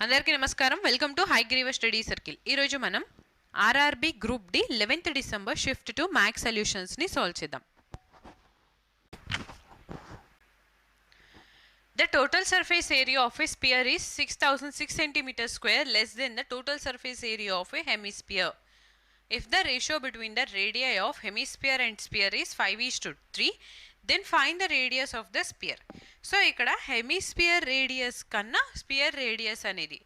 అందరికీ నమస్కారం. Welcome to Hygreeva study circle. ఈరోజు మనం RRB group D 11th December shift two maths సొల్యూషన్స్ని సాల్వ్ చేద్దాం. The total surface area of a sphere is 6006 centimeters square less than the total surface area of a hemisphere. If the ratio between the radii of hemisphere and sphere is 5:3, then find the radius of the sphere. So ఇక్కడ hemisphere radius కన్నా sphere radius అనేది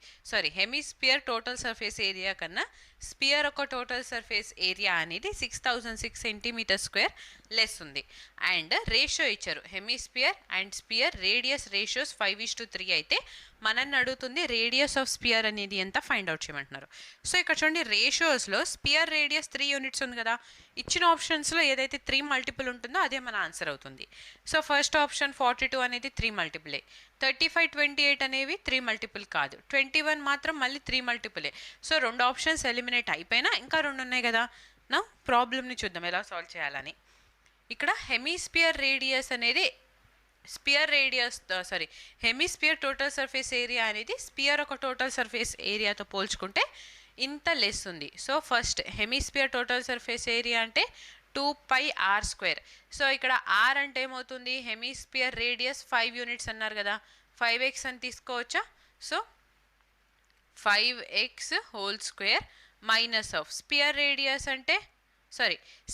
hemisphere total surface area కన్నా sphere ఒక total surface area అనేది 6006 centimetre square less ఉంది. And ratio ఇచ్చారు, hemisphere and sphere radius ratios 5:3 అయితే మనల్ని అడుగుతుంది రేడియస్ ఆఫ్ స్పియర్ అనేది ఎంత ఫైండ్ అవుట్ చేయమంటున్నారు. సో ఇక్కడ చూడండి, రేషియోస్లో స్పియర్ రేడియస్ 3 యూనిట్స్ ఉంది కదా, ఇచ్చిన ఆప్షన్స్లో ఏదైతే 3 మల్టిపుల్ ఉంటుందో అదే మన ఆన్సర్ అవుతుంది. సో ఫస్ట్ ఆప్షన్ 42 అనేది 3 మల్టిపులే, 35, 28 అనేవి 3 మల్టిపుల్ కాదు, 21 మాత్రం మళ్ళీ 3 మల్టిపులే. సో రెండు ఆప్షన్స్ ఎలిమినేట్ అయిపోయినా ఇంకా రెండు ఉన్నాయి కదా. నా ప్రాబ్లమ్ని చూద్దాం ఎలా సాల్వ్ చేయాలని. ఇక్కడ హెమిస్పియర్ రేడియస్ అనేది sphere radius hemisphere total surface area అనేది స్పియర్ ఒక టోటల్ సర్ఫేస్ ఏరియాతో పోల్చుకుంటే ఇంత లెస్ ఉంది. So first hemisphere total surface area అంటే 2πr². సో ఇక్కడ r అంటే ఏమవుతుంది, హెమిస్పియర్ రేడియస్ 5 యూనిట్స్ అన్నారు కదా, 5x అని తీసుకోవచ్చా. So 5x² minus of sphere radius అంటే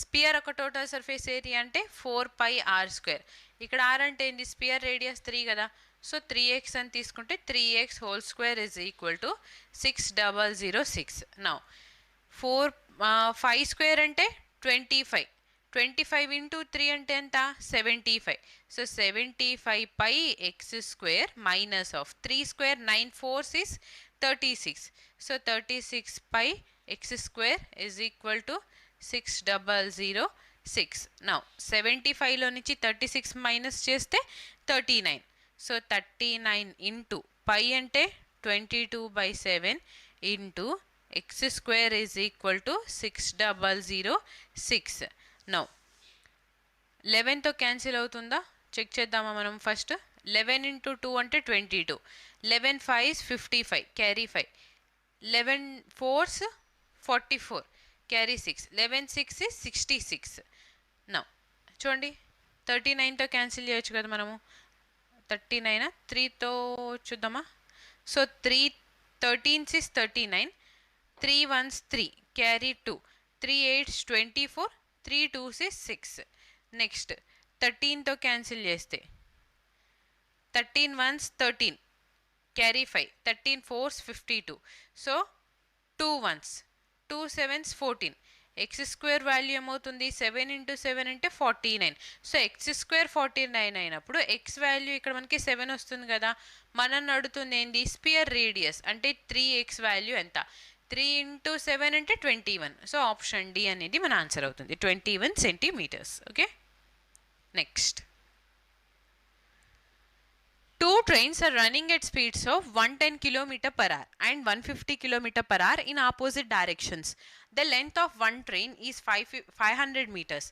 స్పియర్ ఒక టోటల్ సర్ఫేస్ ఏరియా అంటే 4πr². ఇక్కడ r అంటే ఏంది, స్పియర్ రేడియస్ 3 కదా, సో 3x అని తీసుకుంటే 3x² is equal to 6006. Now 5² అంటే 25 ఇంటూ 3 అంటే ఎంత, 75. So 75πx² minus of 3² 9 4 is 36. So 36πx² is equal to 6006. Now 75లో నుంచి 36 మైనస్ చేస్తే 39. సో 39 ఇంటూ పై అంటే 22/7 into x² is equal to 6006. Now 11తో క్యాన్సిల్ అవుతుందా చెక్ చేద్దామా మనం. ఫస్ట్ 11 ఇంటూ 2 అంటే 22, 11 5s 55 carry 5, 11 4s 44 carry 6, 11 6 is 66. Now చూడండి, 39తో క్యాన్సిల్ చేయొచ్చు కదా మనము. 39 3తో చూద్దామా. So 3 13s is 39, 3 1s 3 carry 2, 3 8s 24, 3 2s is 6. Next 13తో క్యాన్సిల్ చేస్తే 13 1s 13 carry 5, 13 4s 52. So 2 1s 2 7s 14. x² value ఏమవుతుంది, 7 ఇంటూ 7 అంటే 49. సో x² 49 అయినప్పుడు x వాల్యూ ఇక్కడ మనకి 7 వస్తుంది కదా. మనం అడుగుతుంది ఏంది, స్పియర్ రేడియస్ అంటే 3x వాల్యూ ఎంత, 3 ఇంటూ 7 అంటే 21. సో ఆప్షన్ డి అనేది మన ఆన్సర్ అవుతుంది, 21 centimetres. Okay, next. Two trains are running at speeds of 110 km per hour and 150 km per hour in opposite directions. The length of one train is 500 meters.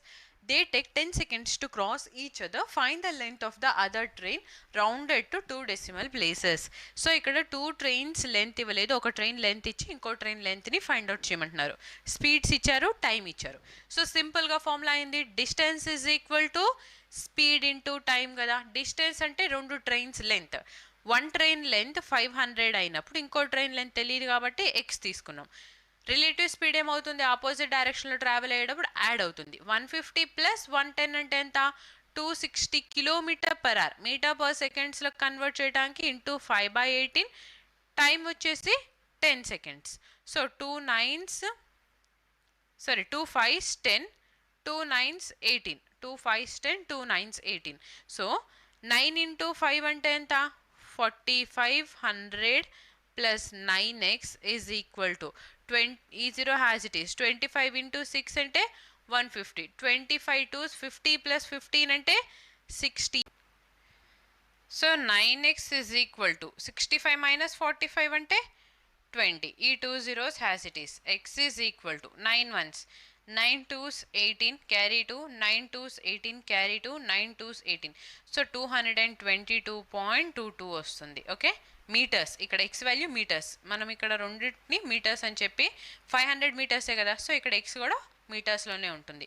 They take 10 seconds to cross each other. Find the length of the other train rounded to 2 decimal places. So ఇక్కడ 2 trains length ఇవ్వలేదు, ఒక train length ఇచ్చి ఇంకో train లెంత్ని find out చేయమంటున్నారు. Speeds ఇచ్చారు, time ఇచ్చారు. So సింపుల్గా formula అయింది, distance is equal to speed into time కదా. డిస్టెన్స్ అంటే 2 ట్రైన్స్ లెంత్, 1 ట్రైన్ లెంత్ 500 అయినప్పుడు ఇంకో ట్రైన్ లెంత్ తెలియదు కాబట్టి x తీసుకున్నాం. రిలేటివ్ స్పీడ్ ఏమవుతుంది, ఆపోజిట్ డైరెక్షన్లో ట్రావెల్ అయ్యేటప్పుడు యాడ్ అవుతుంది. 150 ప్లస్ 110 అంటే ఎంత, 260 km/h. మీటర్ పర్ సెకండ్స్లో కన్వర్ట్ చేయడానికి ఇంటూ 5/18, టైం వచ్చేసి 10 seconds. So 2 5s 10, 2 9s 18, 2 5s 10, 2 9s 18. So 9 into 5 అంటే ఎంత, 4500 plus 9x is equal to 20 has it is 25 into 6 అంటే 150, 25 2s 50 plus 15 అంటే 60. So 9x is equal to 65 minus 45 అంటే 20. ఈ 2 zeros has it is x is equal to 9 1s 9 2s 18 carry 2, 9 2s 18 carry 2, 9 2s 18. So 222.22 వస్తుంది. Okay, metres. ఇక్కడ X value metres. మనం ఇక్కడ రెండింటిని metres అని చెప్పి 500 మీటర్సే కదా, సో ఇక్కడ ఎక్స్ కూడా మీటర్స్లోనే ఉంటుంది.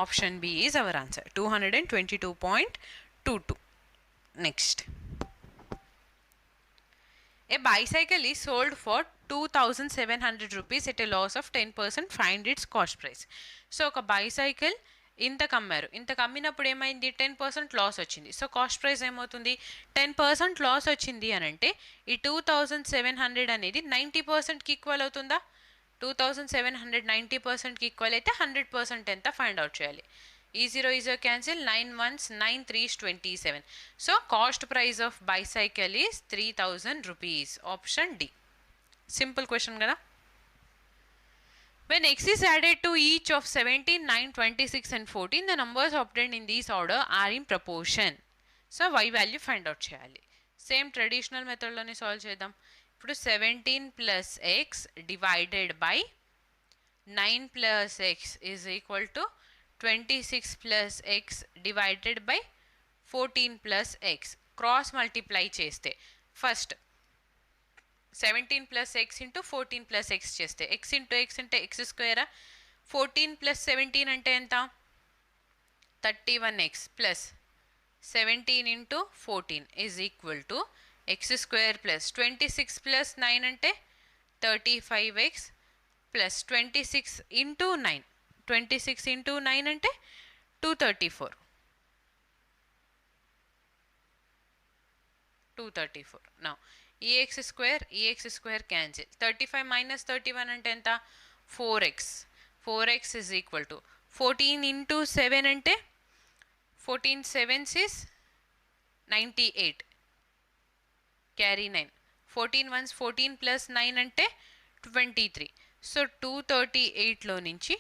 Option B is our answer, 222.22. Next, a bicycle is sold for 2,700 rupees at a loss of 10%. Find its cost price. So ఒక బైసైకిల్ ఇంతకు అమ్మారు, ఇంతకు అమ్మినప్పుడు ఏమైంది, 10% లాస్ వచ్చింది. సో కాస్ట్ ప్రైస్ ఏమవుతుంది, 10% లాస్ వచ్చింది అని అంటే ఈ 2,700 అనేది 90%కి ఈక్వల్ అవుతుందా? 2,700 90%కి ఈక్వల్ అయితే 100% ఎంత ఫైండ్ అవుట్ చేయాలి. ఈ zero cancel, 9 1s 9 3s 27. So cost price of bicycle is 3,000 rupees. Option D. Simple question కదా. When x is added to each of 17, 9, 26 and 14, the numbers obtained in this order are in proportion. So y value find out చేయాలి. Same traditional మెథడ్లోనే solve చేద్దాం. ఇప్పుడు 17 plus x divided by 9 plus x is equal to 26 plus x divided by 14 plus x. Cross multiply చేస్తే first 17 plus x into 14 plus x చేస్తే x into X అంటే x స్క్వేరా. 14 plus 17 అంటే ఎంత, 31x plus 17 into 14 is equal to x square plus 26 plus 9 అంటే 35x plus 26 into 9, 26 into 9 అంటే 234. 234. నా EX square cancel. 35 minus 31 అంటే ఎంత, 4x. 4x is equal to 14 into 7 అంటే 14 7s is 98. Carry 9. 14 1s 14 plus 9 అంటే 23. సో 238లో నుంచి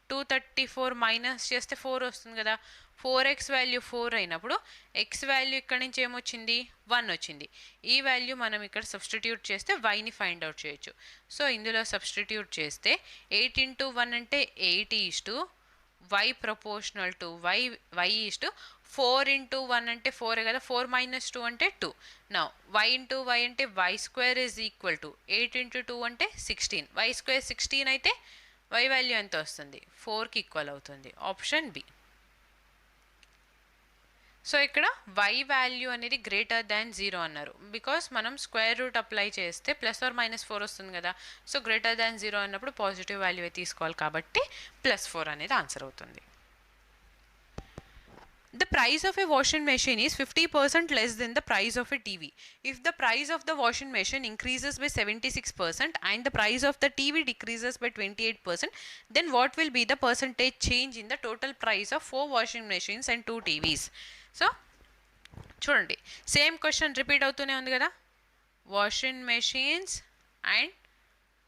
234 మైనస్ చేస్తే 4 వస్తుంది కదా. 4x వాల్యూ 4 అయినప్పుడు x వాల్యూ ఇక్కడ నుంచి ఏమొచ్చింది, 1 వచ్చింది. ఈ వాల్యూ మనం ఇక్కడ సబ్స్టిట్యూట్ చేస్తే yని ఫైండ్ అవుట్ చేయొచ్చు. సో ఇందులో సబ్స్టిట్యూట్ చేస్తే 8 ఇంటూ 1 అంటే 8 is to y proportional to y is to 4 into 1 అంటే 4 కదా, 4 మైనస్ 2 అంటే 2. నా y ఇంటూ y అంటే y square is equal to 8 into 2 అంటే 16. y స్క్వేర్ 16 అయితే y వాల్యూ ఎంత వస్తుంది, 4కి ఈక్వల్ అవుతుంది. Option B. సో ఇక్కడ y వాల్యూ అనేది గ్రేటర్ దాన్ 0 అన్నారు, బికాస్ మనం స్క్వేర్ రూట్ అప్లై చేస్తే ప్లస్ ఆర్ మైనస్ 4 వస్తుంది కదా. సో గ్రేటర్ దాన్ 0 అన్నప్పుడు పాజిటివ్ వాల్యూ తీసుకోవాలి కాబట్టి +4 అనేది ఆన్సర్ అవుతుంది. The price of a washing machine is 50% less than the price of a TV. If the price of the washing machine increases by 76% and the price of the TV decreases by 28%, then what will be the percentage change in the total price of 4 washing machines and 2 TVs? So చూడండి, same question repeat అవుతూనే ఉంది కదా. Washing machines and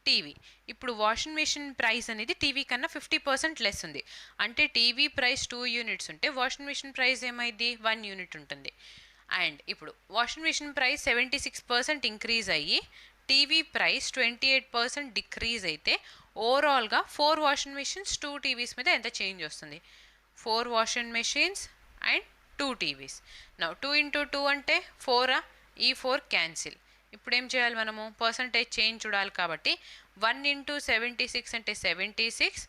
TV. ఇప్పుడు washing machine price అనేది TV కన్నా 50% less ఉంది. అంటే TV price 2 units ఉంటే వాషింగ్ మెషిన్ ప్రైస్ ఏమైంది, 1 యూనిట్ ఉంటుంది. అండ్ ఇప్పుడు వాషింగ్ మెషిన్ ప్రైస్ 76% ఇంక్రీజ్ అయ్యి టీవీ ప్రైస్ 28% డిక్రీజ్ అయితే ఓవరాల్గా 4 వాషింగ్ మెషిన్స్ 2 టీవీస్ మీద ఎంత చేంజ్ వస్తుంది. 4 వాషింగ్ మెషిన్స్ అండ్ 2 TVs. నా 2 ఇంటూ 2 అంటే 4. ఈ 4 క్యాన్సిల్. ఇప్పుడు ఏం చేయాలి, మనము పర్సంటేజ్ చేంజ్ చూడాలి కాబట్టి 1 ఇంటూ 76 అంటే 76.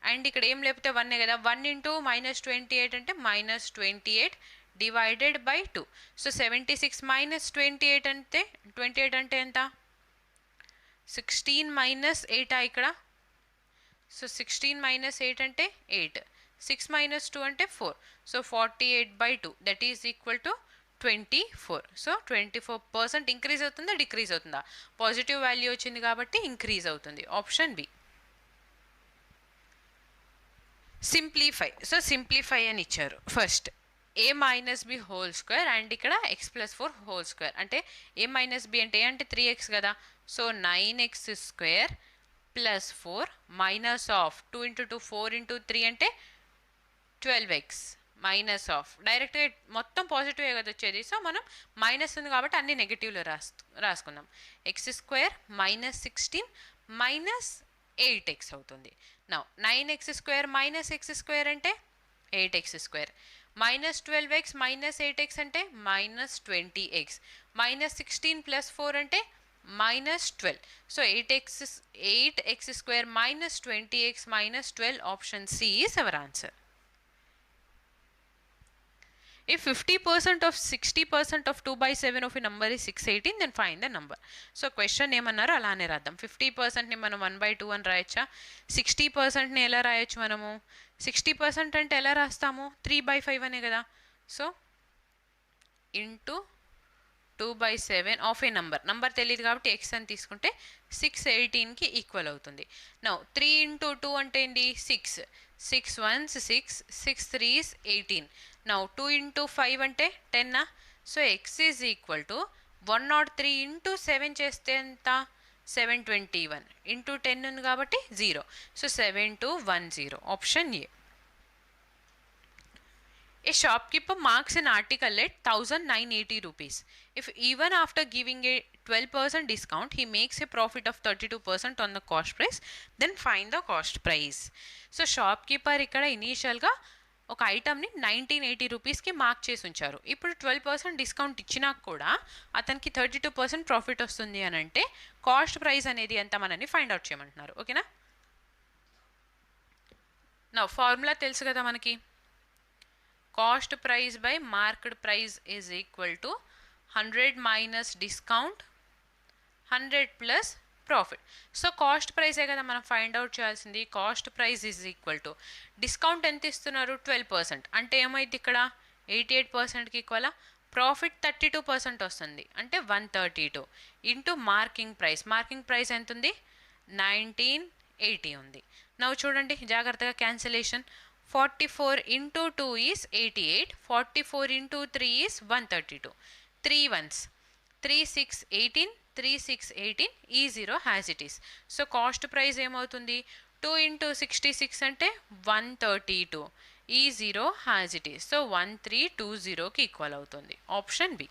అండ్ ఇక్కడ ఏం లేకపోతే 1 కదా, 1 ఇంటూ -28 అంటే -28 డివైడెడ్ బై 2. సో 76 మైనస్ 28 అంటే 28 అంటే ఎంత, 16 మైనస్ 8 ఇక్కడ. సో 16 మైనస్ 8 అంటే 8. 6 minus 2 అంటే 4. So 48/2 that is equal to 24. So 24% increase అవుతుందా, డిక్రీజ్ అవుతుందా? పాజిటివ్ వాల్యూ వచ్చింది కాబట్టి ఇంక్రీజ్ అవుతుంది. Option B. Simplify. So simplify అని ఇచ్చారు. First a minus B whole square and ఇక్కడ x+4 హోల్ స్క్వేర్. అంటే a మైనస్ బి అంటే అంటే 3x కదా. So 9x square plus 4 minus of 2 into 2 4 into 3 అంటే 12x మైనస్ ఆఫ్ డైరెక్ట్గా మొత్తం పాజిటివ్ కదా వచ్చేది. సో మనం మైనస్ ఉంది కాబట్టి అన్ని నెగిటివ్లో రాసుకుందాం. x² -16 మైనస్ 8x అవుతుంది. నౌ 9x² మైనస్ x² అంటే 8x². Minus 12x minus 8x అంటే మైనస్ 20x. మైనస్ 16 ప్లస్ 4 అంటే minus 12. So 8x² minus 20x minus 12, option C is our answer. If 50% of 60% of 2 by 7 of a number is 618, then find the number. So question ఏమన్నారు అలానే రాద్దాం. 50%ని మనం 1/2 అని రాయొచ్చా? 60%ని ఎలా రాయొచ్చు మనము? 60% అంటే ఎలా రాస్తాము? 3/5 అనే కదా. So into 2/7 of A number తెలియదు కాబట్టి x అని తీసుకుంటే 618కి ఈక్వల్ అవుతుంది. నౌ 3 into 2 అంటే ఏంటి? 6. 6 1s 6, 6 3s 18. నౌ 2 into 5 అంటే 10. So x is equal to 103 into 7 చేస్తే ఎంత? 721 into 10 ఉంది కాబట్టి 0. So 7210, option A. A shopkeeper marks an article at 1980 rupees. If even after giving a 12% discount, he makes a profit of 32% on the cost price, then find the cost price. So shopkeeper ఇక్కడ ఇనీషియల్గా ఒక ఐటమ్ని 1980 రూపీస్కి mark చేసి ఉంచారు. ఇప్పుడు 12% discount ఇచ్చినా కూడా అతనికి 32% ప్రాఫిట్ వస్తుంది అని అంటే కాస్ట్ ప్రైస్ అనేది ఎంత మనని ఫైండ్ అవుట్ చేయమంటున్నారు. ఓకేనా? నా ఫార్ములా తెలుసు కదా మనకి. Cost price by market price is equal to 100 minus discount 100 plus profit. So cost ప్రైసే కదా మనం ఫైండ్ అవుట్ చేయాల్సింది. Cost price is equal to discount ఎంత ఇస్తున్నారు? 12%. అంటే ఏమైంది ఇక్కడ? 88%కి ఈక్వల్. ప్రాఫిట్ 32% వస్తుంది అంటే 132 ఇంటూ మార్కింగ్ ప్రైస్ ఎంత ఉంది? 1980 ఉంది. నవ్వు చూడండి జాగ్రత్తగా cancellation. 44 into 2 is 88. 44 into 3 is 132. 3 ones 3 6 18. 3 6 18. E0 has it is. So cost price ఏమవుతుంది? 2 into 66 అంటే 132. E0 has it is. So 1320కి ఈక్వల్ అవుతుంది. Option B.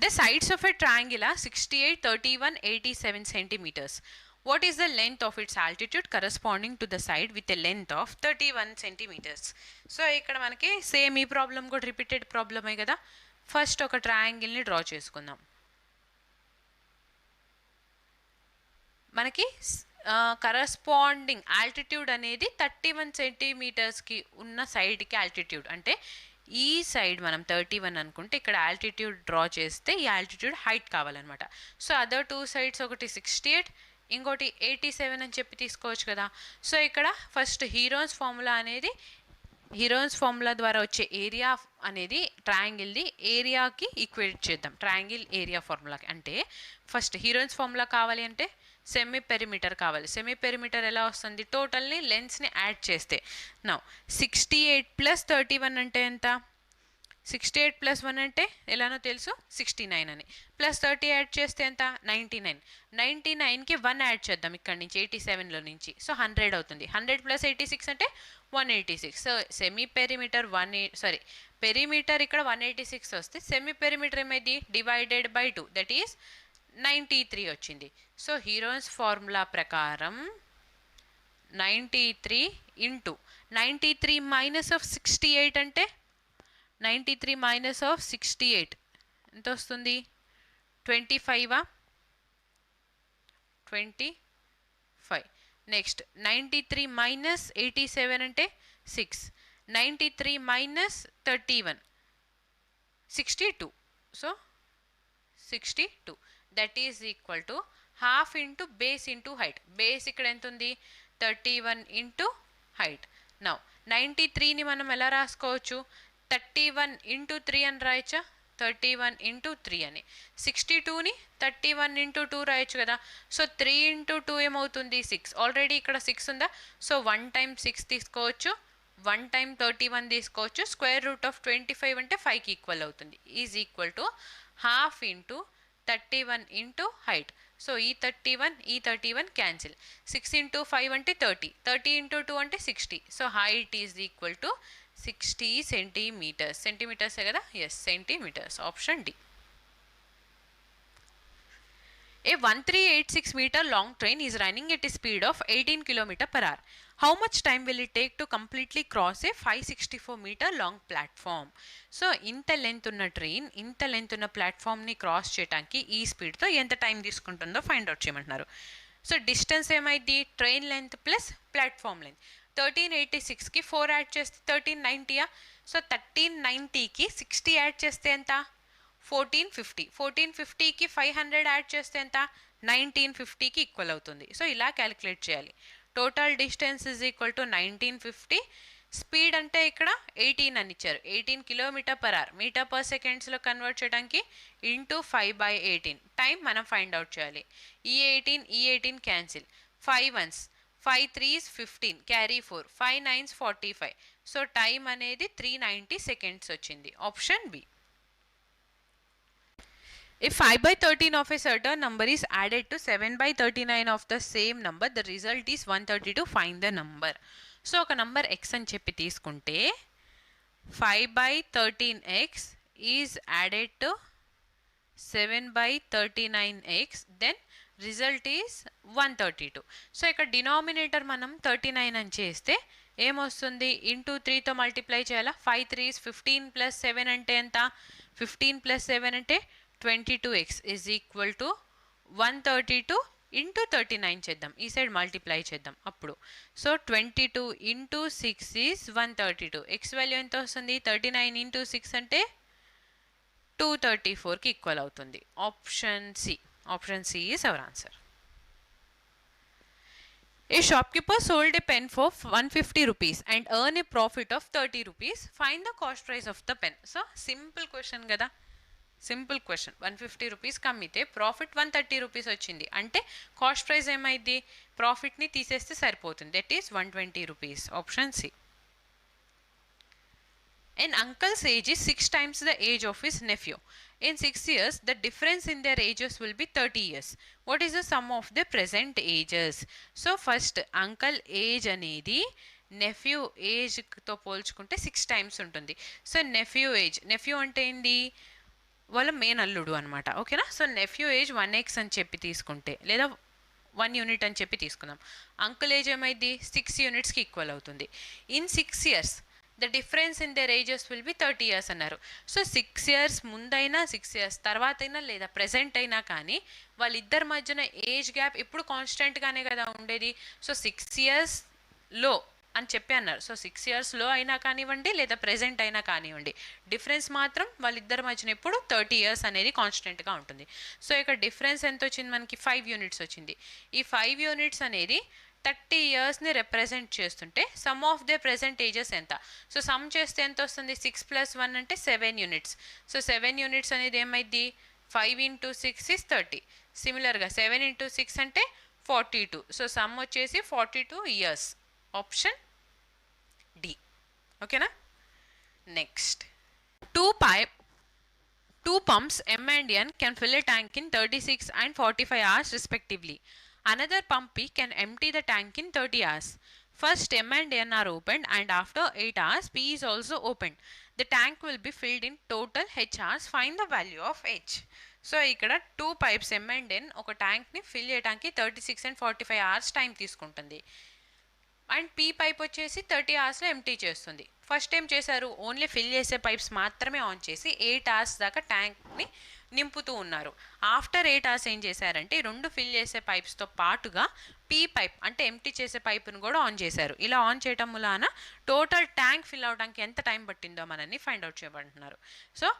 The sides of a triangle are 68, 31, 87 centimeters. What is the length of its altitude corresponding to the side with a length of 31 centimeters? So ఇక్కడ మనకి same ఈ problem కూడా repeated ప్రాబ్లమే కదా. First ఒక ట్రయాంగిల్ని draw చేసుకుందాం. మనకి corresponding altitude అనేది 31 సెంటీమీటర్స్కి ఉన్న సైడ్కి ఆల్టిట్యూడ్ అంటే ఈ సైడ్ మనం 31 అనుకుంటే ఇక్కడ ఆల్టిట్యూడ్ డ్రా చేస్తే ఈ ఆల్టిట్యూడ్ హైట్ కావాలన్నమాట. సో అదర్ టూ సైడ్స్ ఒకటి 68 ఇంకోటి 87 అని చెప్పి తీసుకోవచ్చు కదా. సో ఇక్కడ ఫస్ట్ హీరోన్స్ ఫార్ములా ద్వారా వచ్చే ఏరియా అనేది ట్రయాంగిల్ది ఏరియాకి ఈక్వేట్ చేద్దాం. ట్రయాంగిల్ ఏరియా ఫార్ములాకి అంటే ఫస్ట్ హీరోన్స్ ఫార్ములా కావాలి అంటే సెమీ పెరిమీటర్ కావాలి. సెమీ పెరిమీటర్ ఎలా వస్తుంది? టోటల్ని లెన్స్ని యాడ్ చేస్తే. నౌ 68 ప్లస్ 31 అంటే ఎంత? 68 ప్లస్ 1 అంటే ఎలానో తెలుసు 69 అని. ప్లస్ 30 యాడ్ చేస్తే ఎంత? 99. 99కి 1 యాడ్ చేద్దాం ఇక్కడ నుంచి 87లో నుంచి. సో 100 అవుతుంది. 100 ప్లస్ 86 అంటే 186. సో సెమీ పెరిమీటర్ పెరిమీటర్ ఇక్కడ 186 వస్తే సెమీ పెరిమీటర్ ఏమైంది? డివైడెడ్ బై 2 దట్ ఈస్ 93 వచ్చింది. సో హీరోన్స్ ఫార్ములా ప్రకారం 93 ఇంటూ 93 మైనస్ ఆఫ్ 68 అంటే 93 మైనస్ ఆఫ్ 68 ఎంత వస్తుంది? 25. 25. నెక్స్ట్ 93 మైనస్ 87 అంటే 6. 93 minus 31 62. So 62 that is equal to half into base into height. Base ఇక్కడ ఎంత ఉంది? 31 ఇంటూ హైట్. నౌ 93ని మనం ఎలా రాసుకోవచ్చు? 31 ఇంటూ 3 అని రాయచ్చా? 31 ఇంటూ 3 అని. 62ని 31 ఇంటూ 2 రాయొచ్చు కదా. సో 3 ఇంటూ 2 ఏమవుతుంది? 6. ఆల్రెడీ ఇక్కడ 6 ఉందా? సో 1 టైమ్ 6 తీసుకోవచ్చు, 1 టైమ్ 31 తీసుకోవచ్చు. స్క్వేర్ రూట్ ఆఫ్ 25 అంటే 5కి ఈక్వల్ అవుతుంది. Is equal to half into 31 into height. So ఈ 31 క్యాన్సిల్. 6 ఇంటూ 5 అంటే 30. 30 ఇంటూ 2 అంటే 60. So height is equal to 60 centimetres. సెంటీమీటర్సే కదా? Yes, centimetres. Option D. A 1386 meter long train is running at a speed of 18 km per hour. How much time will it take to completely cross a 564 meter long platform? So ఇంత length ఉన్న train ఇంత length ఉన్న ప్లాట్ఫామ్ని cross చేయడానికి ఈ స్పీడ్తో ఎంత time తీసుకుంటుందో ఫైండ్ అవుట్ చేయమంటున్నారు. సో డిస్టెన్స్ ఏమైంది, train length plus platform length. 1386కి 4 యాడ్ చేస్తే 1390యా? సో 1390కి 60 యాడ్ చేస్తే ఎంత? 1450. 1450కి 500 యాడ్ చేస్తే ఎంత? 1950కి ఈక్వల్ అవుతుంది. సో ఇలా క్యాలిక్యులేట్ చేయాలి. Total distance is equal to 1950. Speed అంటే ఇక్కడ 18 అని ఇచ్చారు. 18 kilometre per hour, metre per సెకండ్స్లో కన్వర్ట్ చేయడానికి ఇంటూ 5/18 టైం మనం ఫైండ్ అవుట్ చేయాలి. ఈ 18 cancel, 5 1s 5 3s 15, carry 4, 5 9s 45. So time అనేది 390 సెకండ్స్ వచ్చింది. Option B. If 5/13 of a certain number is added to 7/39 of the same number, the result is 132. Find the number. So ఒక number x అని చెప్పి తీసుకుంటే 5/13x is added to 7/39x, then result is 132. So ఇక్కడ denominator మనం 39 అని చేస్తే ఏమొస్తుంది? Into 3తో multiply చేయాలా? 5 3s 15 ప్లస్ 7 అంటే ఎంత? 15 ప్లస్ 7 అంటే 22x is equal to 132 into 39 చేద్దాం, ఈ సైడ్ మల్టిప్లై చేద్దాం అప్పుడు. So 22 into 6 is 132. X value ఎంత వస్తుంది? 39 ఇంటూ 6 అంటే 234కి ఈక్వల్ అవుతుంది. Option C. Option C is our answer. A shopkeeper sold a pen for 150 rupees and earn a profit of 30 rupees. Find the cost price of the pen. So simple question కదా, simple question. 150 rupees కమ్మితే profit 130 rupees వచ్చింది అంటే cost price ఏమైంది? ప్రాఫిట్ని తీసేస్తే సరిపోతుంది. That is 120 rupees. Option C. An uncle's age is 6 times the age of his nephew. In 6 years, the difference in their ages will be 30 years. What is the sum of their present ages? So first, uncle age అనేది nephew ఏజ్తో పోల్చుకుంటే 6 times ఉంటుంది. So nephew age, nephew అంటే ఏంది? వాళ్ళ main అల్లుడు అనమాట. ఓకేనా? So nephew age 1x అని చెప్పి తీసుకుంటే, లేదా 1 యూనిట్ అని చెప్పి తీసుకుందాం. అంకుల్ ఏజ్ ఏమైంది? 6 యూనిట్స్కి ఈక్వల్ అవుతుంది. In 6 years the difference in their ages will be 30 years అన్నారు. సో 6 years ముందైనా 6 years తర్వాత అయినా లేదా ప్రెజెంట్ అయినా కానీ వాళ్ళిద్దరి మధ్యన ఏజ్ గ్యాప్ ఇప్పుడు కాన్స్టెంట్గానే కదా ఉండేది. సో 6 yearsలో అని చెప్పి అన్నారు. సో 6 yearsలో అయినా కానివ్వండి లేదా ప్రెజెంట్ అయినా కానివ్వండి, డిఫరెన్స్ మాత్రం వాళ్ళిద్దరి మధ్యన ఇప్పుడు 30 years అనేది కాన్స్టెంట్గా ఉంటుంది. సో ఇక్కడ డిఫరెన్స్ ఎంత వచ్చింది మనకి? 5 యూనిట్స్ వచ్చింది. ఈ 5 యూనిట్స్ అనేది 30 yearsని రిప్రజెంట్ చేస్తుంటే some of they present ages ఎంత? సో సమ్ చేస్తే ఎంత వస్తుంది? 6 + 1 అంటే 7 యూనిట్స్. సో 7 యూనిట్స్ అనేది ఏమైంది? 5 × 6 ఈజ్ 30. సిమిలర్గా 7 × 6 అంటే 42. సో సమ్ వచ్చేసి 42 years. Option D. ఓకేనా? Next, two pumps M and N can fill a tank in 36 and 45 hours respectively. Another pump P can empty the tank in 30 hours. First M and N are opened and after 8 hours P is also opened. The tank will be filled in total H hours. Find the value of H. So ఇక్కడ 2 pipes M and N ఒక ట్యాంక్ని fill చేయడానికి 36 and 45 hours time తీసుకుంటుంది. And P pipe వచ్చేసి 30 hours empty చేస్తుంది. First ఏం చేశారు? Only fill చేసే pipes మాత్రమే ఆన్ చేసి 8 hours దాకా ట్యాంక్ని నింపుతూ ఉన్నారు. ఆఫ్టర్ 8 hours ఏం చేశారంటే రెండు ఫిల్ చేసే పైప్స్తో పాటుగా పీ పైప్ అంటే ఎంటీ చేసే పైప్ను కూడా ఆన్ చేశారు. ఇలా ఆన్ చేయటం వలన టోటల్ ట్యాంక్ ఫిల్ అవడానికి ఎంత టైం పట్టిందో మనల్ని ఫైండ్ అవుట్ చేయమంటున్నారు. సో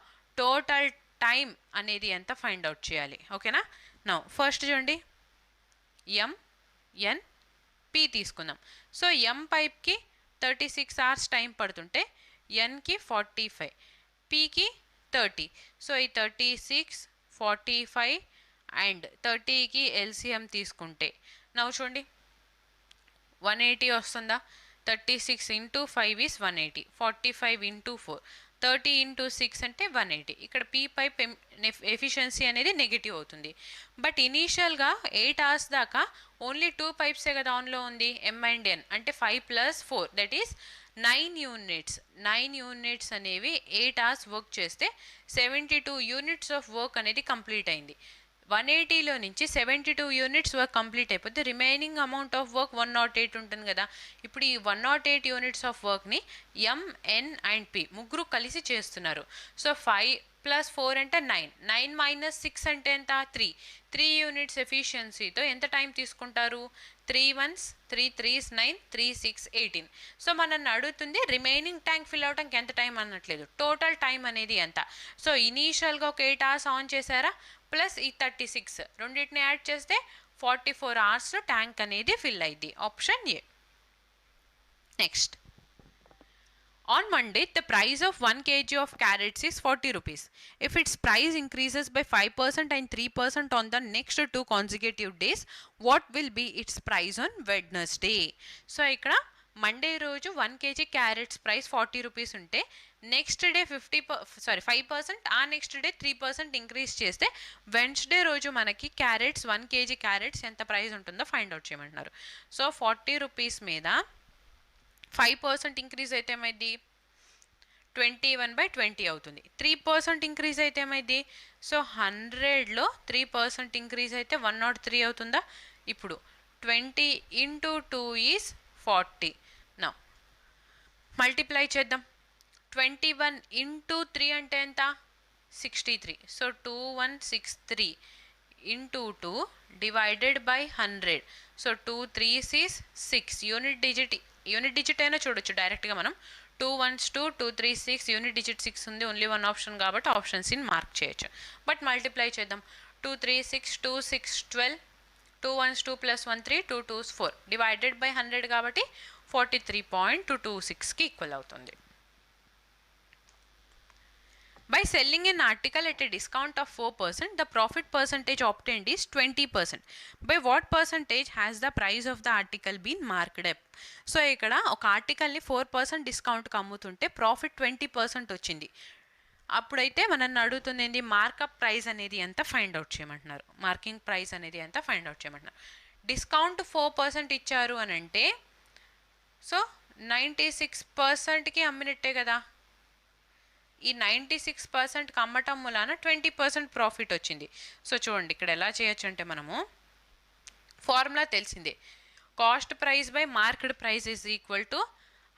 టోటల్ టైం అనేది ఎంత ఫైండ్ అవుట్ చేయాలి. ఓకేనా? నౌ ఫస్ట్ చూడండి, ఎన్ పీ తీసుకుందాం. సో ఎం పైప్కి 36 hours టైం పడుతుంటే ఎన్కి 45, పీకి 30. సో ఈ 36, 45 అండ్ 30కి ఎల్సిఎం తీసుకుంటే నవ్వు చూడండి 180 వస్తుందా? 36 × 5 ఈస్ 180, 45 × 4, 30 × 6 అంటే 180. ఇక్కడ పీ పైప్ ఎఫిషియన్సీ అనేది నెగిటివ్ అవుతుంది. బట్ ఇనీషియల్గా 8 hours దాకా ఓన్లీ 2 pipesే కదా ఆన్లో ఉంది, M and N అంటే 5 + 4 దట్ ఈస్ 9 యూనిట్స్. 9 యూనిట్స్ అనేవి 8 hours వర్క్ చేస్తే 72 units ఆఫ్ వర్క్ అనేది కంప్లీట్ అయింది. 180లో నుంచి 72 యూనిట్స్ వర్క్ కంప్లీట్ అయిపోతే రిమైనింగ్ అమౌంట్ ఆఫ్ వర్క్ 108 ఉంటుంది కదా. ఇప్పుడు ఈ 108 యూనిట్స్ ఆఫ్ వర్క్ని ఎంఎన్ అండ్ పి ముగ్గురు కలిసి చేస్తున్నారు. సో 5 + 4 అంటే 9, 9 - 6 అంటే ఎంత 3 యూనిట్స్ ఎఫిషియన్సీతో ఎంత టైం తీసుకుంటారు? 3 1s 3 3s 9 3 6 18. సో మనల్ని అడుగుతుంది రిమైనింగ్ ట్యాంక్ ఫిల్ అవడానికి ఎంత టైం అనట్లేదు, టోటల్ టైం అనేది ఎంత. సో ఇనీషియల్గా ఒక 8 hours ఆన్ చేశారా, ప్లస్ ఈ 36 రెండింటిని యాడ్ చేస్తే 44 hours ట్యాంక్ అనేది ఫిల్ అయింది. Option A. Next, on Monday, the price of 1 kg of carrots is 40 rupees. If its price increases by 5% and 3% on the next 2 consecutive days, what will be its price on Wednesday? So, ikkada Monday రోజు 1 kg carrots price 40 rupees ఉంటే next day 5%, ఆ next day 3% increase చేస్తే Wednesday రోజు మనకి carrots 1 kg carrots ఎంత price ఉంటుందో find out చేయమంటున్నారు. So 40 rupees మీద 5% ఇంక్రీజ్ అయితే ఏమైంది 21/20 అవుతుంది. 3% ఇంక్రీజ్ అయితే ఏమైంది, సో 100లో 3% ఇంక్రీజ్ అయితే 103 అవుతుందా. ఇప్పుడు 20 × 2 ఈజ్ 40. నా మల్టిప్లై చేద్దాం. 21 × 3 అంటే ఎంత 63. So 2163 × 2 divided by 100. So 2 3s is 6. Unit digit అయినా చూడొచ్చు డైరెక్ట్గా మనం. 2 1s 2 2 3 6 యూనిట్ డిజిట్ 6 ఉంది, ఓన్లీ 1 ఆప్షన్ కాబట్టి ఆప్షన్ సిని మార్క్ చేయొచ్చు. బట్ మల్టిప్లై చేద్దాం. 2 3 6 2 6 12, 2 1s 2 + 1 3 2 2s 4 డివైడెడ్ బై 100 కాబట్టి 43.226కి ఈక్వల్ అవుతుంది. By selling an article at a discount of 4%, the profit percentage obtained is 20%. By what percentage has the price of the article been marked up? So ఇక్కడ ఒక ఆర్టికల్ని 4% డిస్కౌంట్కి అమ్ముతుంటే profit 20% వచ్చింది. అప్పుడైతే మనల్ని అడుగుతుంది ఏంది, markup price అనేది ఎంత ఫైండ్ అవుట్ చేయమంటున్నారు. మార్కింగ్ ప్రైస్ అనేది ఎంత ఫైండ్ అవుట్ చేయమంటున్నారు. డిస్కౌంట్ 4% ఇచ్చారు అని అంటే సో 96%కి అమ్మినట్టే కదా. ఈ 96%కి అమ్మటం మూలాన 20% ప్రాఫిట్ వచ్చింది. సో చూడండి ఇక్కడ ఎలా చేయొచ్చు అంటే మనము ఫార్ములా తెలిసిందే, cost price by market price is equal to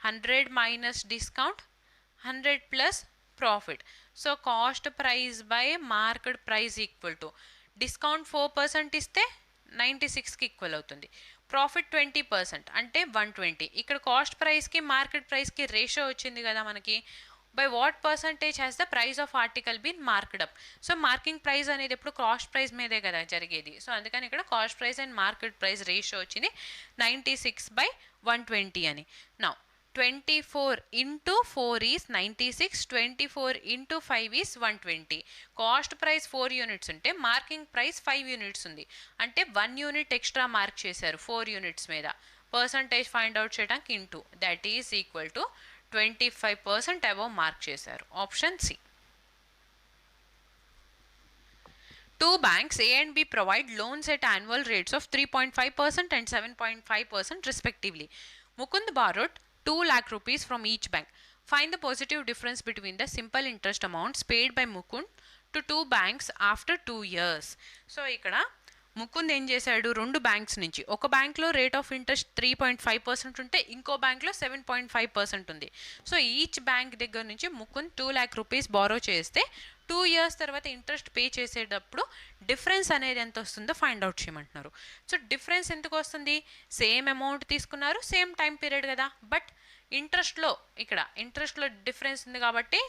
100 minus discount 100 plus profit. So cost price by market price equal to discount 4% ఇస్తే 96కి ఈక్వల్ అవుతుంది. ప్రాఫిట్ 20% అంటే 120. ఇక్కడ కాస్ట్ ప్రైస్కి మార్కెట్ ప్రైస్కి రేషియో వచ్చింది కదా మనకి. By what percentage has the price of article been marked up? So marking price అనేది ఎప్పుడు కాస్ట్ ప్రైస్ మీదే కదా జరిగేది. సో అందుకని ఇక్కడ cost price and market price ratio వచ్చింది 96/120 అని. Now 24 × 4 is 96, 24 × 5 is 120. Cost price 4 units ఉంటే మార్కింగ్ ప్రైస్ 5 యూనిట్స్ ఉంది, అంటే 1 యూనిట్ ఎక్స్ట్రా మార్క్ చేశారు 4 యూనిట్స్ మీద. పర్సంటేజ్ ఫైండ్ అవుట్ చేయడానికి into that is equal to 25% above mark చేశారు. Option C. 2 banks A and B provide loans at annual rates of 3.5% and 7.5% respectively. Mukund borrowed 2 lakh rupees from each bank. Find the positive difference between the simple interest amounts paid by Mukund to 2 banks after 2 years. So ఇక్కడ ముకుంద్ ఏం చేశాడు, 2 banks నుంచి ఒక బ్యాంక్లో rate of interest 3.5% ఉంటే ఇంకో బ్యాంక్లో 7.5% ఉంది. సో ఈచ్ బ్యాంక్ దగ్గర నుంచి ముకుంద్ 2 lakh rupees బారో చేస్తే 2 years తర్వాత ఇంట్రెస్ట్ పే చేసేటప్పుడు డిఫరెన్స్ అనేది ఎంత వస్తుందో ఫైండ్ అవుట్ చేయమంటున్నారు. సో డిఫరెన్స్ ఎందుకు వస్తుంది, సేమ్ అమౌంట్ తీసుకున్నారు, సేమ్ టైం పీరియడ్ కదా, బట్ ఇక్కడ ఇంట్రెస్ట్లో డిఫరెన్స్ ఉంది కాబట్టి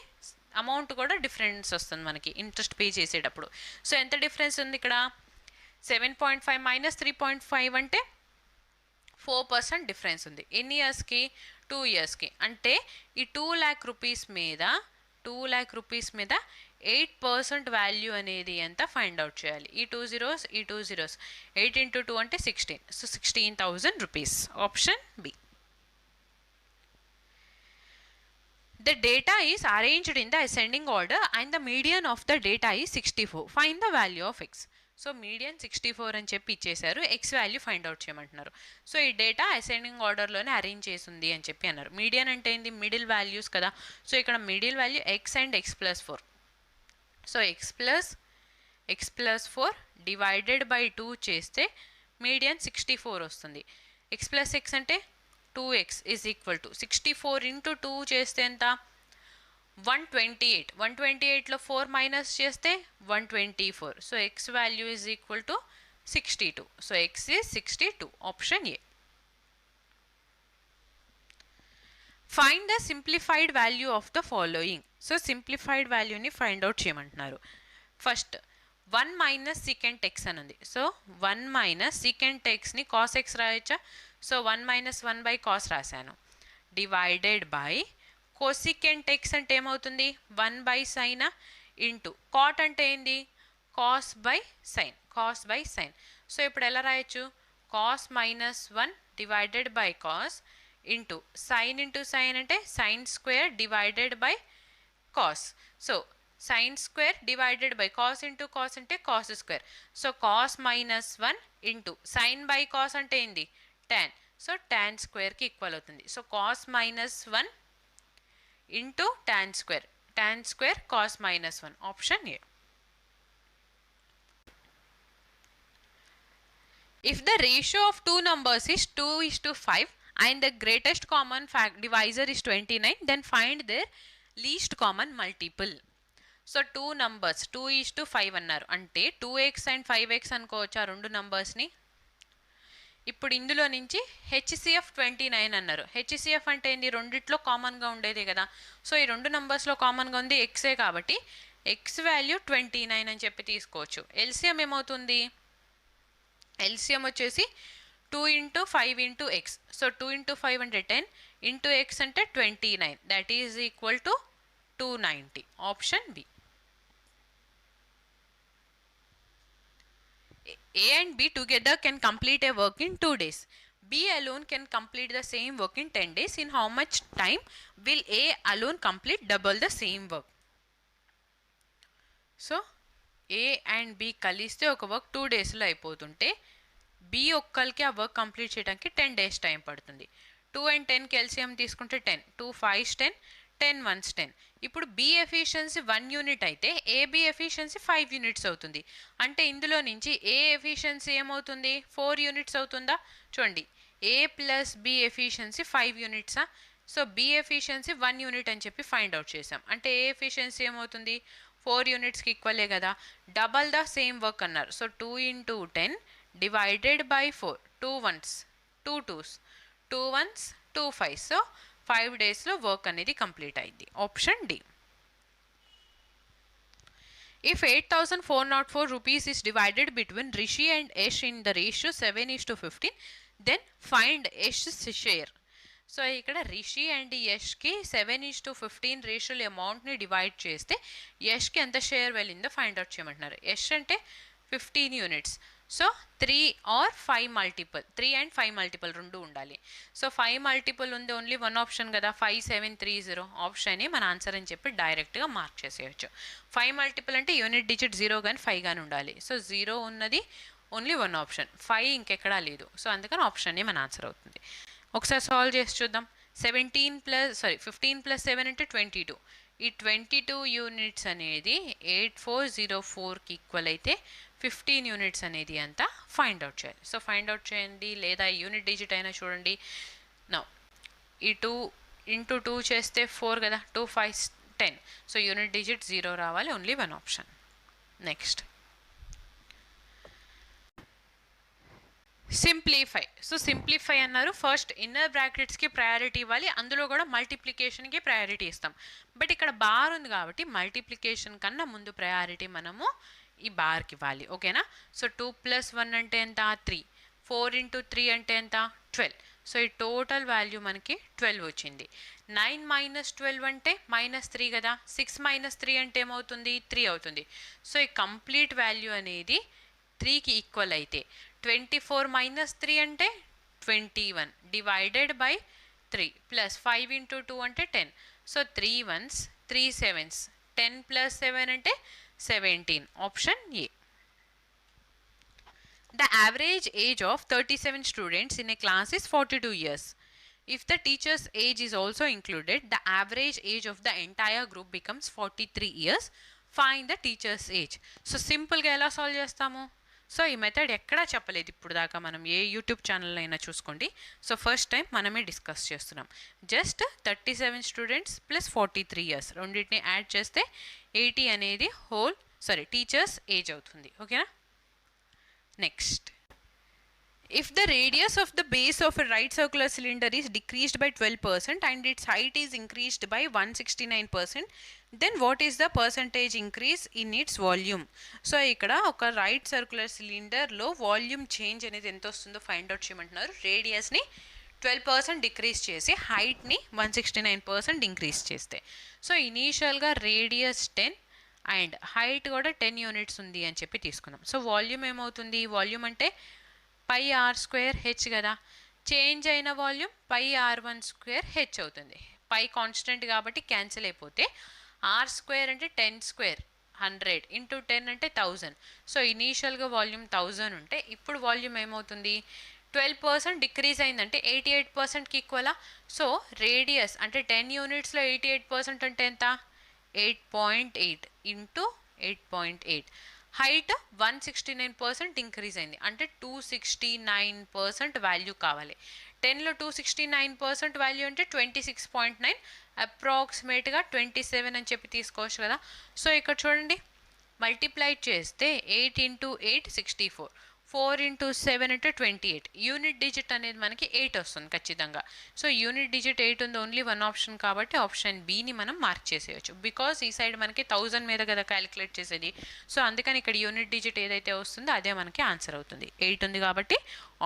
అమౌంట్ కూడా డిఫరెన్స్ వస్తుంది మనకి ఇంట్రెస్ట్ పే చేసేటప్పుడు. సో ఎంత డిఫరెన్స్ ఉంది ఇక్కడ, 7.5 మైనస్ 3.5 అంటే 4% డిఫరెన్స్ ఉంది. ఎన్ని ఇయర్స్కి, 2 yearsకి. అంటే ఈ 2 lakh rupees మీద 8% వాల్యూ అనేది ఎంత ఫైండ్ అవుట్ చేయాలి. ఈ 2 zeros 8 × 2 అంటే 16. So 16,000 rupees. Option B. The data is arranged in the ascending order and the median of the data is 64. Find the value of x. So median 64 అని చెప్పి ఇచ్చేశారు, X value find out చేయమంటున్నారు. So ఈ data ascending ఆర్డర్లోనే arrange చేసింది అని చెప్పి అన్నారు. Median అంటే ఏంది, మిడిల్ వాల్యూస్ కదా. సో ఇక్కడ middle value X and x+4. So x+, X plus 4 divided by 2 చేస్తే మీడియన్ 64 వస్తుంది. ఎక్స్ ప్లస్ ఎక్స్ అంటే 2x is equal to 64 into 2 చేస్తే ఎంత 128. 128లో 4 మైనస్ చేస్తే 124. So x value is equal to 62. So x is 62. Option A. Find the simplified value of the following. So simplified వాల్యూని find out చేయమంటున్నారు. First 1 minus secant x అని ఉంది. So 1 minus secant ఎక్స్ని cos x రాయొచ్చా? So 1 minus 1 by cos రాశాను. Divided by cosecant x అంటే ఏమవుతుంది 1 by sine into cot అంటే ఏంది cos by sine. Cos by sign. So ఇప్పుడు ఎలా రాయొచ్చు cos minus 1 divided by cos into sine అంటే sine square divided by cos. So sine square divided by cos into cos అంటే cos square. So cos minus 1 into sine by cos అంటే ఏంది tan. So tan స్క్వేర్కి equal అవుతుంది. So cos minus 1 into tan square cos minus 1. Option A. If the ratio of two numbers is 2:5 and the greatest common divisor is 29, then find their least common multiple. So 2 numbers 2:5 అన్నారు అంటే 2x and 5x అనుకోవచ్చు ఆ రెండు నంబర్స్ని. ఇప్పుడు ఇందులో నుంచి HCF 29 అన్నారు. HCF అంటే ఏంది రెండిట్లో కామన్గా ఉండేదే కదా. సో ఈ రెండు నంబర్స్లో కామన్గా ఉంది ఎక్సే కాబట్టి ఎక్స్ వాల్యూ 29 అని చెప్పి తీసుకోవచ్చు. ఎల్సిఎం ఏమవుతుంది ఎల్సిఎం వచ్చేసి 2 into 5 into X. So 2 into 5 అంటే 10 ఇంటూ ఎక్స్ అంటే 29. That is equal to 290. Option B. A and B together can complete a work in 2 days. B alone can complete the same work in 10 days. In how much time will A alone complete double the same work? So A and B కలిస్తే ఒక work 2 డేస్లో అయిపోతుంటే B ఒక్కరికి ఆ work complete చేయడానికి 10 days time పడుతుంది. 2 and 10కి LCM తీసుకుంటే 10. 2 5 10 10 1 10. ఇప్పుడు B ఎఫిషియన్సీ 1 యూనిట్ అయితే AB ఎఫిషియన్సీ 5 యూనిట్స్ అవుతుంది. అంటే ఇందులో నుంచి A ఎఫిషియన్సీ ఏమవుతుంది 4 యూనిట్స్ అవుతుందా? చూడండి A ప్లస్ B ఎఫిషియన్సీ 5 యూనిట్సా? సో B ఎఫిషియన్సీ 1 యూనిట్ అని చెప్పి ఫైండ్ అవుట్ చేసాం. అంటే A ఎఫిషియన్సీ ఏమవుతుంది 4 యూనిట్స్కి ఈక్వలే కదా. డబల్ ద సేమ్ వర్క్ అన్నారు. So 2 into 10 divided by 4. 2 1s 2 2s 2 1s 2 5. So 5 డేస్లో వర్క్ అనేది కంప్లీట్ అయింది. Option D. If 8,404 rupees is divided between Rishi and Yash in the ratio 7:15, then find Yash's share. So ఇక్కడ Rishi and యష్కి 7:15 రేషియోలో అమౌంట్ని divide చేస్తే యష్కి ఎంత share వెళ్ళిందో find out చేయమంటున్నారు. యష్ అంటే 15 units. So 3 or 5 multiple 3 and 5 multiple రెండు ఉండాలి. సో 5 మల్టిపుల్ ఉంది ఓన్లీ 1 ఆప్షన్ కదా 5730. ఆప్షన్ ఏ మన ఆన్సర్ అని చెప్పి డైరెక్ట్గా మార్క్ చేసేయచ్చు. 5 మల్టిపుల్ అంటే యూనిట్ డిజిట్ 0 కానీ 5 కానీ ఉండాలి. సో 0 ఉన్నది ఓన్లీ 1 ఆప్షన్ 5 ఇంకెక్కడా లేదు. సో అందుకని ఆప్షన్ ఏ మన ఆన్సర్ అవుతుంది. ఒకసారి సాల్వ్ చేసి చూద్దాం. 15 ప్లస్ 7 అంటే 22. ఈ 22 యూనిట్స్ అనేది 8404కి ఈక్వల్ అయితే 15 యూనిట్స్ అనేది అంతా ఫైండ్ అవుట్ చేయాలి. సో ఫైండ్ అవుట్ చేయండి లేదా యూనిట్ డిజిట్ అయినా చూడండి. నౌ ఈ 2 ఇంటూ 2 చేస్తే 4 కదా 2 5 10. సో యూనిట్ డిజిట్ 0 రావాలి. Only 1 option. Next simplify. So simplify అన్నారు. ఫస్ట్ ఇన్నర్ బ్రాకెట్స్కి ప్రయారిటీ ఇవ్వాలి. అందులో కూడా మల్టిప్లికేషన్కి ప్రయారిటీ ఇస్తాం. బట్ ఇక్కడ బార్ ఉంది కాబట్టి మల్టిప్లికేషన్ కన్నా ముందు ప్రయారిటీ మనము ఈ బార్కి ఇవ్వాలి. ఓకేనా. సో 2 + 1 అంటే ఎంత 3. 4 × 3 అంటే ఎంత 12. సో ఈ టోటల్ వాల్యూ మనకి 12 వచ్చింది. 9 - 12 అంటే -3 కదా. 6 - 3 అంటే ఏమవుతుంది 3 అవుతుంది. సో ఈ కంప్లీట్ వాల్యూ అనేది 3కి ఈక్వల్ అయితే 24 - 3 అంటే 21 డివైడెడ్ బై 3 ప్లస్ 5 × 2 అంటే 10. సో 3 1s 3 7s 10 + 7 అంటే 17. Option A. The average age of 37 students in a class is 42 years. If the teacher's age is also included, the average age of the entire group becomes 43 years. Find the teachers age. So సింపుల్గా ఎలా solve చేస్తాము? So ఈ method ఎక్కడా చెప్పలేదు ఇప్పుడు దాకా, మనం ఏ YouTube ఛానల్లో అయినా చూసుకోండి. సో ఫస్ట్ టైం మనమే డిస్కస్ చేస్తున్నాం. జస్ట్ 37 స్టూడెంట్స్ ప్లస్ 43 ఇయర్స్ రెండింటిని యాడ్ చేస్తే 80 అనేది టీచర్స్ ఏజ్ అవుతుంది. ఓకేనా? Next, if the radius of the base of a right circular cylinder is decreased by 12% and its height is increased by 169%, then what is the percentage increase in its volume? So ఇక్కడ ఒక right circular సిలిండర్లో volume change అనేది ఎంత వస్తుందో find out చేయమంటున్నారు. రేడియస్ని 12% decrease చేసి హైట్ని 169% increase చేస్తే. So ఇనీషియల్గా radius 10 and height కూడా 10 యూనిట్స్ ఉంది అని చెప్పి తీసుకుందాం. సో వాల్యూమ్ ఏమవుతుంది? వాల్యూమ్ అంటే పై ఆర్ స్క్వేర్ హెచ్ కదా, చేంజ్ అయిన వాల్యూమ్ పై R1 స్క్వేర్ హెచ్ అవుతుంది. పై కాన్స్టెంట్ కాబట్టి క్యాన్సిల్ అయిపోతే ఆర్ స్క్వేర్ అంటే 10 స్క్వేర్ 100 ఇంటూ 10 అంటే 1000. సో ఇనీషియల్గా వాల్యూమ్ 1000 ఉంటే ఇప్పుడు వాల్యూమ్ ఏమవుతుంది? 12% డిక్రీజ్ అయిందంటే 88%కి ఈక్వలా. సో రేడియస్ అంటే 10 యూనిట్స్లో 88% అంటే ఎంత? 8.8 ఇంటూ 8.8. హైట్ 169% ఇంక్రీజ్ అయింది అంటే 269% వాల్యూ కావాలి. 10లో 269% వాల్యూ అంటే 26.9, అప్రాక్సిమేట్గా 27 అని చెప్పి తీసుకోవచ్చు కదా. సో ఇక్కడ చూడండి, మల్టిప్లై చేస్తే 8 ఇంటూ 8 64, 4 ఇంటూ 7 అంటే 28. యూనిట్ డిజిట్ అనేది మనకి 8 వస్తుంది ఖచ్చితంగా. సో యూనిట్ డిజిట్ 8 ఉంది, ఓన్లీ వన్ ఆప్షన్ కాబట్టి ఆప్షన్ బిని మనం మార్క్ చేసేయచ్చు. బికాస్ ఈ సైడ్ మనకి 1000 మీద కదా క్యాలిక్యులేట్ చేసేది. సో అందుకని ఇక్కడ యూనిట్ డిజిట్ ఏదైతే వస్తుందో అదే మనకి ఆన్సర్ అవుతుంది. 8 ఉంది కాబట్టి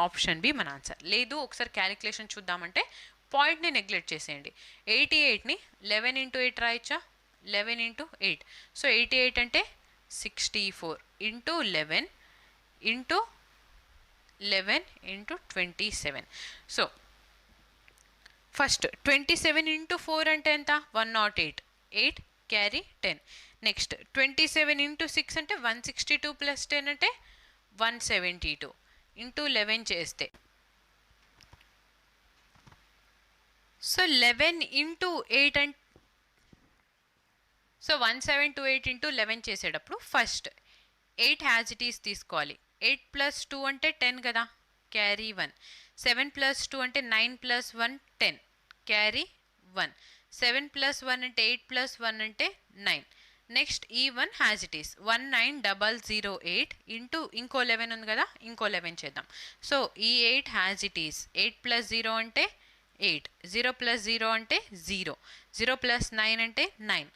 ఆప్షన్ బి మన ఆన్సర్. లేదు ఒకసారి క్యాలిక్యులేషన్ చూద్దామంటే పాయింట్ని నెగ్లెక్ట్ చేసేయండి. 88ని 11 ఇంటూ 8 రాయొచ్చా? 11 ఇంటూ 8. సో 88 అంటే 64 into 11 into 11 into 27. So first 27 into 4 అంటే ఎంత? 108. 8 క్యారీ 10. నెక్స్ట్ 27 ఇంటూ 6 అంటే 162 ప్లస్ 10 అంటే 172 ఇంటూ 11 చేస్తే, సో 11 ఇంటూ 8 అంటే, సో 1728 ఇంటూ 11 చేసేటప్పుడు ఫస్ట్ 8 యాజ్ ఇట్ ఈస్ తీసుకోవాలి. 8 ప్లస్ 2 అంటే 10 కదా, క్యారీ 1. 7 ప్లస్ 2 అంటే 9 ప్లస్ 1 10, క్యారీ 1. 7 ప్లస్ 1 అంటే 8 ప్లస్ 1 అంటే 9. నెక్స్ట్ ఈ 1 హ్యాజ్ ఇట్ ఈస్ 19008 ఇంటూ ఇంకో 11 ఉంది కదా, ఇంకో 11 చేద్దాం. సో ఈ 8 హ్యాజ్ ఇట్ ఈస్ 8 ప్లస్ 0 అంటే 8, 0 ప్లస్ 0 అంటే 0, 0 ప్లస్ 9 అంటే 9,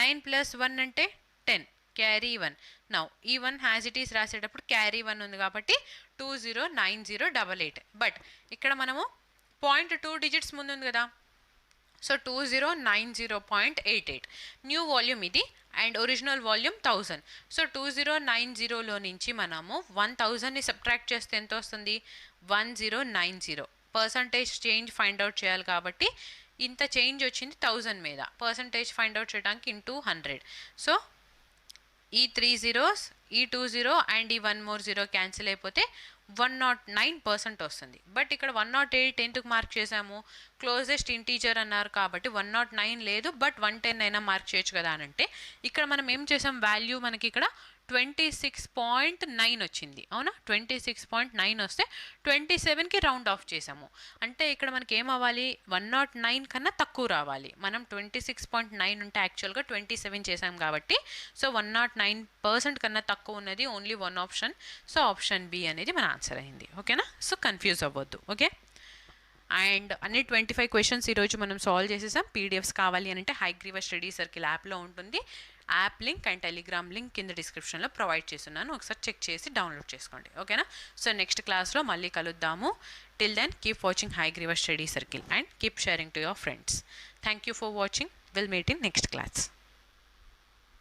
9 ప్లస్ 1 అంటే 10, క్యారీ 1. నౌ ఈ 1 హ్యాజ్ ఇట్ ఈస్ రాసేటప్పుడు క్యారీ 1 ఉంది కాబట్టి 209088. బట్ ఇక్కడ మనము 0.2 డిజిట్స్ ముందు ఉంది కదా, సో 2090.88 న్యూ వాల్యూమ్ ఇది అండ్ ఒరిజినల్ వాల్యూమ్ 1000. సో 2090లో నుంచి మనము 1000ని సబ్ట్రాక్ట్ చేస్తే ఎంత వస్తుంది? 1090. పర్సంటేజ్ చేంజ్ ఫైండ్ అవుట్ చేయాలి కాబట్టి ఇంత చేంజ్ వచ్చింది 1000 మీద. పర్సంటేజ్ ఫైండ్ అవుట్ చేయడానికి ఇంటూ 100. సో ఈ 3 zeros, ఈ 2 0 అండ్ ఈ 1 more 0 క్యాన్సిల్ అయిపోతే 109% వస్తుంది. బట్ ఇక్కడ 108 ఎందుకు మార్క్ చేసాము? క్లోజెస్ట్ ఇంటీజర్ అన్నారు కాబట్టి 109 లేదు, బట్ 110 అయినా మార్క్ చేయొచ్చు కదా అని అంటే ఇక్కడ మనం ఏం చేసాం? వాల్యూ మనకి ఇక్కడ 26.9 వచ్చింది, అవునా? 26.9 వస్తే 27కి రౌండ్ ఆఫ్ చేసాము. అంటే ఇక్కడ మనకి ఏం అవ్వాలి? 109 కన్నా తక్కువ రావాలి. మనం 26.9 ఉంటే యాక్చువల్గా 27 చేసాం కాబట్టి సో 109% కన్నా తక్కువ ఉన్నది only one option. So option B అనేది మన ఆన్సర్ అయింది. ఓకేనా? సో కన్ఫ్యూజ్ అవ్వద్దు. ఓకే, అండ్ అన్ని 25 క్వశ్చన్స్ ఈరోజు మనం సాల్వ్ చేసేసాం. పీడిఎఫ్స్ కావాలి అని అంటే హైగ్రీవ స్టడీ సర్కిల్ యాప్లో ఉంటుంది. App link and Telegram link కింద డిస్క్రిప్షన్లో ప్రొవైడ్ చేస్తున్నాను, ఒకసారి చెక్ చేసి డౌన్లోడ్ చేసుకోండి. ఓకేనా? సో నెక్స్ట్ క్లాస్లో మళ్ళీ కలుద్దాము. Till then keep watching Hayagriva study circle and keep sharing to your friends. Thank you for watching. Will meet in next class.